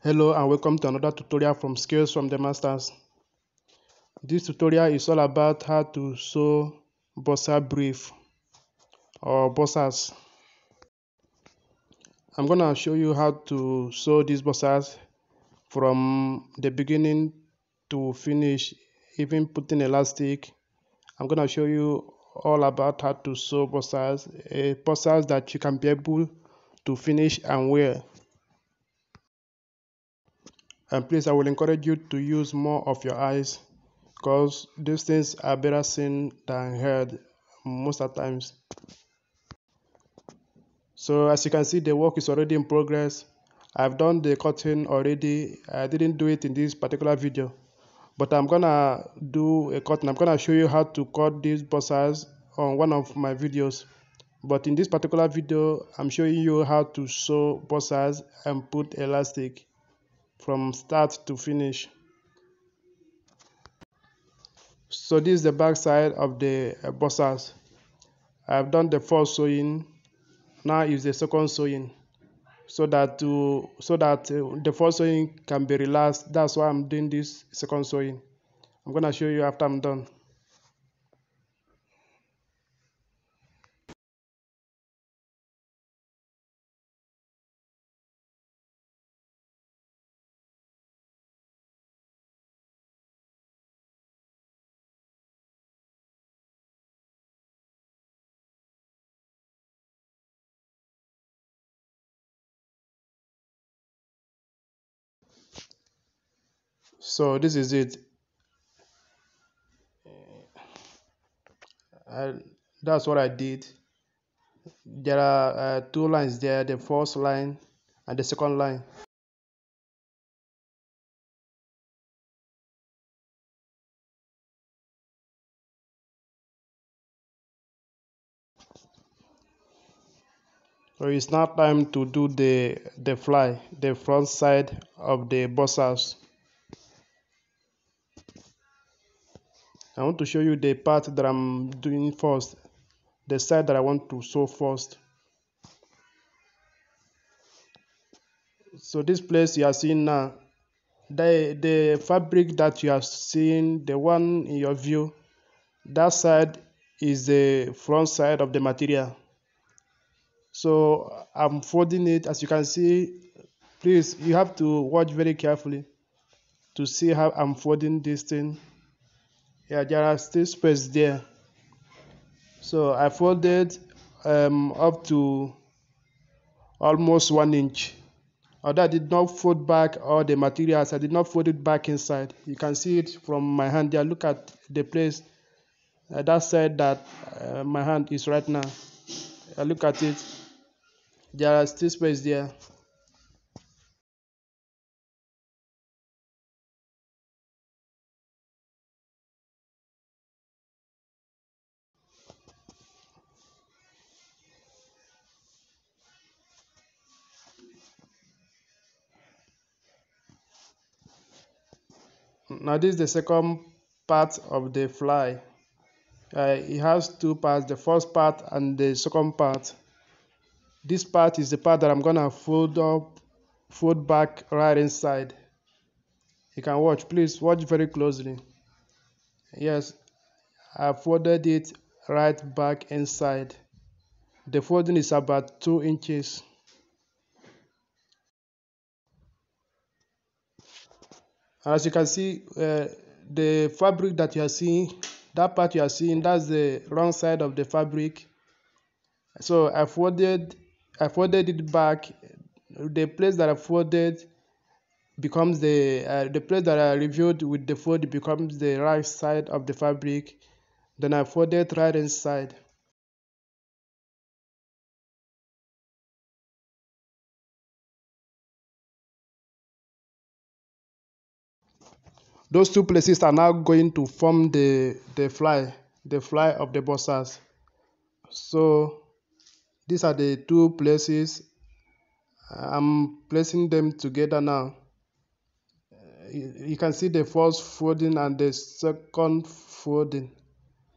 Hello and welcome to another tutorial from Skills from the Masters. This tutorial is all about how to sew bossa brief or bossas. I'm gonna show you how to sew these bossas from the beginning to finish, even putting elastic. I'm gonna show you all about how to sew bossas that you can be able to finish and wear. And please, I will encourage you to use more of your eyes because these things are better seen than heard most of the times. So as you can see, the work is already in progress. I've done the cutting already. I didn't do it in this particular video, but I'm gonna do a cutting. I'm gonna show you how to cut these bossas on one of my videos. But in this particular video, I'm showing you how to sew bossas and put elastic from start to finish. So this is the back side of the bossas. I've done the first sewing. Now is the second sewing, so that the first sewing can be relaxed. That's why I'm doing this second sewing. I'm gonna show you after I'm done. So this is it. That's what I did. There are two lines there, the first line and the second line. So it's now time to do the fly, the front side of the bossas. I want to show you the part that I'm doing first, the side that I want to sew first. So this place you are seeing now, the fabric that you are seeing, the one in your view, that side is the front side of the material. So I'm folding it. As you can see, please, you have to watch very carefully to see how I'm folding this thing. Yeah, there are still space there. So I folded up to almost 1 inch. Although I did not fold back all the materials, I did not fold it back inside. You can see it from my hand there. Look at the place that side that my hand is right now. Look at it. There are still space there. Now this is the second part of the fly. It has two parts, the first part and the second part. This part is the part that I'm gonna fold back right inside. You can watch, please watch very closely. Yes, I folded it right back inside. The folding is about 2 inches. As you can see, the fabric that you are seeing, that part you are seeing, that's the wrong side of the fabric. So I folded it back. The place that I folded becomes the place that I reviewed with the fold becomes the right side of the fabric. Then I folded right inside. Those two places are now going to form the fly of the bossas. So these are the two places. I'm placing them together now. You can see the first folding and the second folding.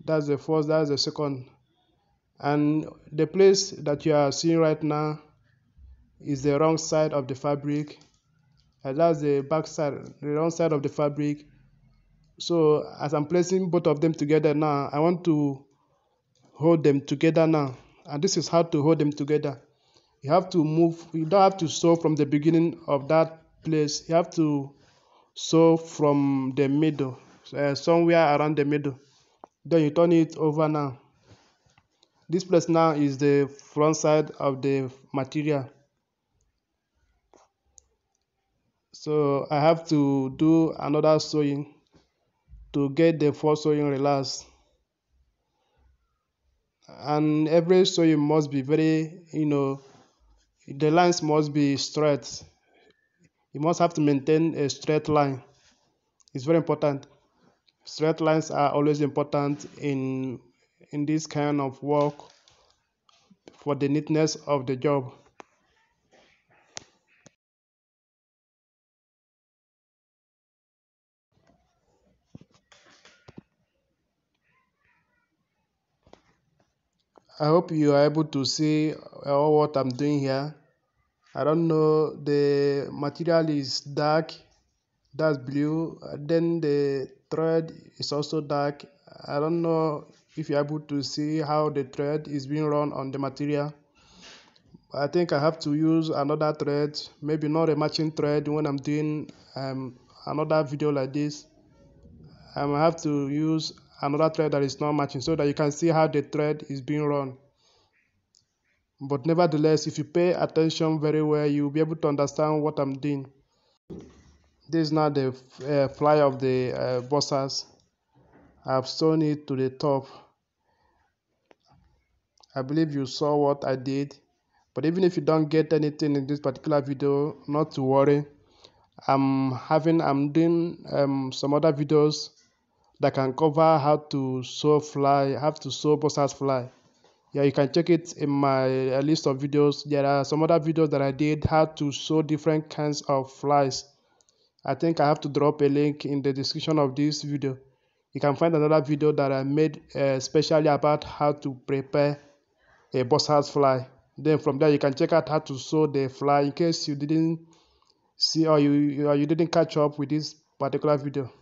That's the first, that's the second. And the place that you are seeing right now is the wrong side of the fabric. That's the back side, the wrong side of the fabric. So as I'm placing both of them together now, I want to hold them together now. And this is how to hold them together. You have to move, you don't have to sew from the beginning of that place. You have to sew from the middle, somewhere around the middle. Then you turn it over now. This place now is the front side of the material. So I have to do another sewing to get the first sewing relaxed. And every sewing must be very, the lines must be straight. You must have to maintain a straight line. It's very important. Straight lines are always important in this kind of work for the neatness of the job. I hope you are able to see all what I'm doing here. I don't know, the material is dark, that's blue, then the thread is also dark. I don't know if you're able to see how the thread is being run on the material. I think I have to use another thread, maybe not a matching thread when I'm doing another video like this. I have to use another thread that is not matching so that you can see how the thread is being run. But nevertheless, if you pay attention very well, you'll be able to understand what I'm doing. This is now the fly of the bossas. I've sewn it to the top. I believe you saw what I did. But even if you don't get anything in this particular video, not to worry. I'm doing some other videos that can cover how to sew fly, how to sew bossas fly. Yeah, you can check it in my list of videos. There are some other videos that I did how to sew different kinds of flies. I think I have to drop a link in the description of this video. You can find another video that I made especially about how to prepare a bossas fly. Then from there you can check out how to sew the fly in case you didn't see or you didn't catch up with this particular video.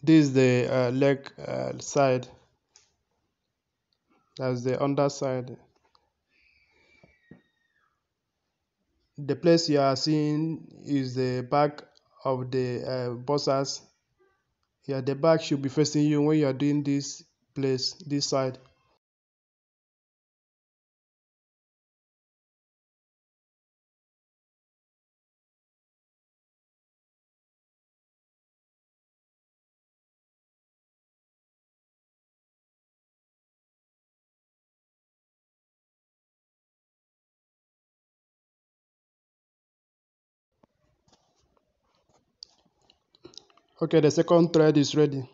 This is the leg side. That's the underside. The place you are seeing is the back of the bossas. Yeah, the back should be facing you when you are doing this place, this side. Okay, the second thread is ready.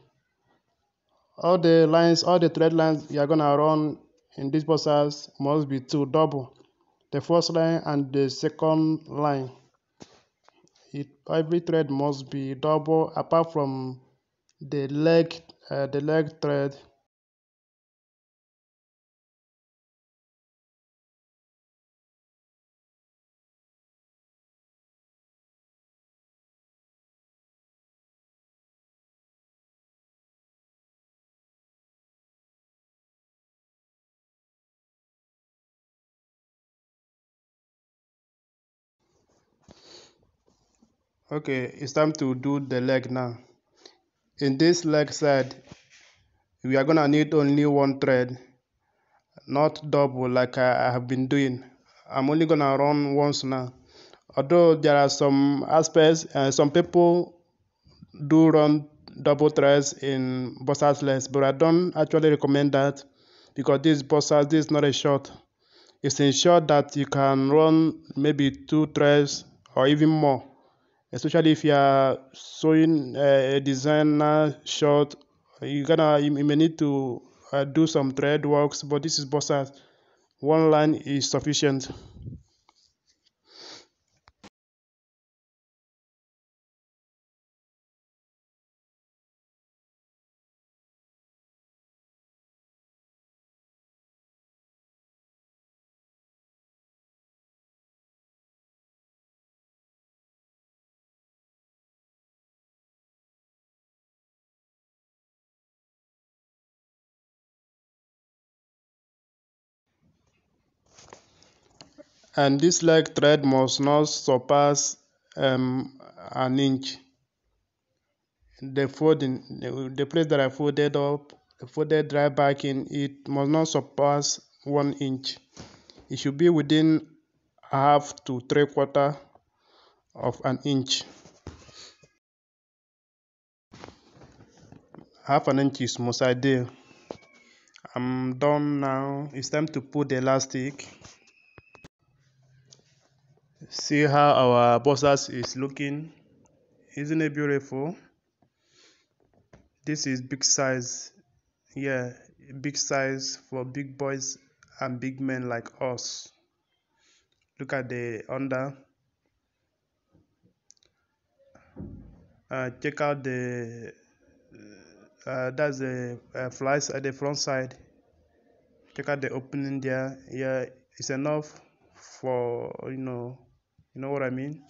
All the lines, all the thread lines you are gonna run in this bossas must be two double. The first line and the second line. Every thread must be double apart from the leg thread. Okay, it's time to do the leg now. In this leg side, we are gonna need only one thread, not double like I have been doing. I'm only gonna run once now. Although there are some aspects, some people do run double threads in bossas legs, but I don't actually recommend that because this is not a short. It's ensured that you can run maybe two threads or even more, especially if you are sewing a designer short. You may need to do some thread works, but this is bossas. One line is sufficient. and this leg thread must not surpass an inch. The the place that I folded up, folded dry backing, it must not surpass 1 inch. It should be within half to 3/4 of an inch. Half an inch is most ideal. I'm done now. It's time to put the elastic. See how our boxers is looking. Isn't it beautiful? This is big size. Yeah, big size for big boys and big men like us. Look at the under. Check out the that's the fly side, the front side. Check out the opening there. Yeah, it's enough for you know what I mean.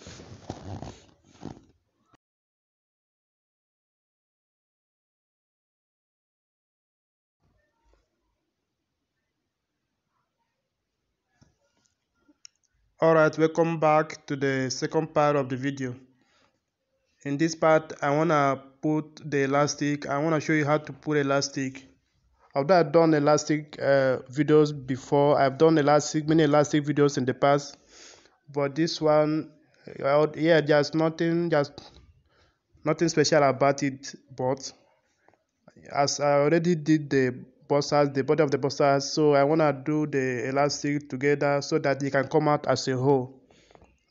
Alright, welcome back to the second part of the video. In this part, I want to put the elastic. I want to show you how to put elastic. Although I've done elastic videos before, I've done many elastic videos in the past, but this one, yeah, there's nothing special about it. But as I already did the body of the boxers, so I want to do the elastic together so that it can come out as a whole.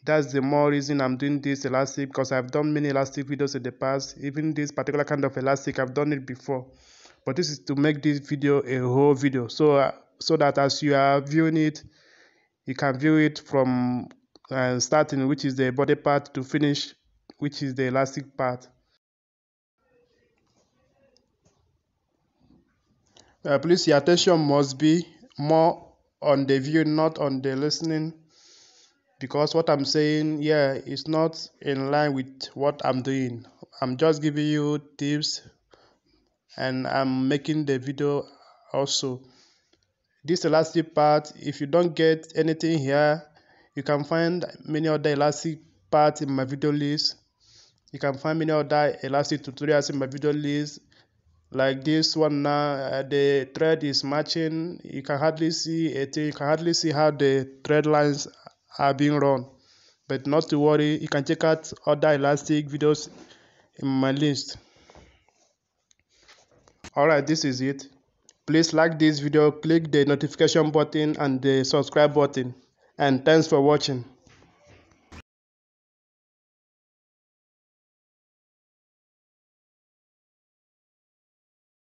That's the more reason I'm doing this elastic, because I've done many elastic videos in the past. Even this particular kind of elastic, I've done it before, but this is to make this video a whole video, so that as you are viewing it, you can view it from starting, which is the body part, to finish, which is the elastic part. Please, your attention must be more on the view, not on the listening, because what I'm saying here is not in line with what I'm doing. I'm just giving you tips, and I'm making the video also. This elastic part, if you don't get anything here, you can find many other elastic parts in my video list. You can find many other elastic tutorials in my video list. Like this one now, the thread is matching. You can hardly see a thing. You can hardly see how the thread lines are being run. But not to worry, you can check out other elastic videos in my list. Alright, this is it. Please like this video, click the notification button and the subscribe button, and thanks for watching.